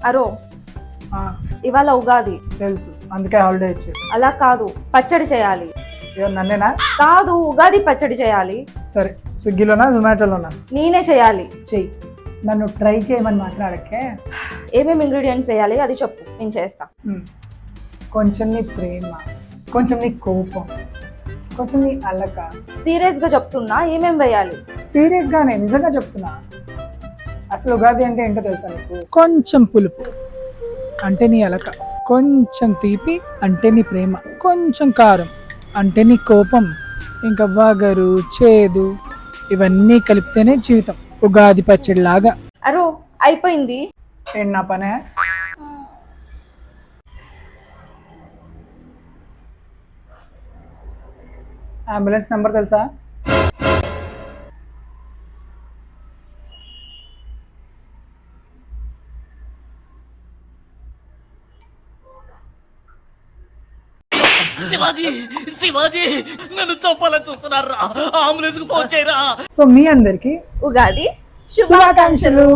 అరో ఆ, ఇవాళ ఉగాది. తెలుసు, అందుకే హాలిడే ఇచ్చారు. అలా కాదు, పచ్చడి చేయాలి. ఎవరు నన్నేనా? కాదు, ఉగాది పచ్చడి చేయాలి. సరే, స్విగ్గీలోనా జొమాటోలోనా? నేనే చేయాలి. చెయ్యి. నన్ను ట్రై చేయమని మాట్లాడకే. ఏమేమి ఇంగ్రీడియంట్స్ వేయాలి అది చెప్పు, నేను చేస్తా. కొంచెం నీ ప్రేమ, కొంచెం నీ కోపం, కొంచెం నీ అలక. సీరియస్ గా చెప్తున్నా, ఏమేం వేయాలి? సీరియస్గానే, నిజంగా చెప్తున్నా. అసలు ఉగాది అంటే ఏంటో తెలుసా నీకు? కొంచెం పులుపు అంటే నీ అలక, కొంచెం తీపి అంటే నీ ప్రేమ, కొంచెం కారం అంటే నీ కోపం, ఇంకా వగరు చేదు ఇవన్నీ కలిపితేనే జీవితం. ఉగాది పచ్చడి లాగా. అరో అయిపోయింది. ఏంటి నా పనే? అంబులెన్స్ నెంబర్ తెలుసా? శివాజీ శివాజీ నన్ను చంపాలని చూస్తున్నారా? అంబులెన్స్ కు ఫోన్ చేయరా. సో మీ అందరికి ఉగాది శుభాకాంక్షలు.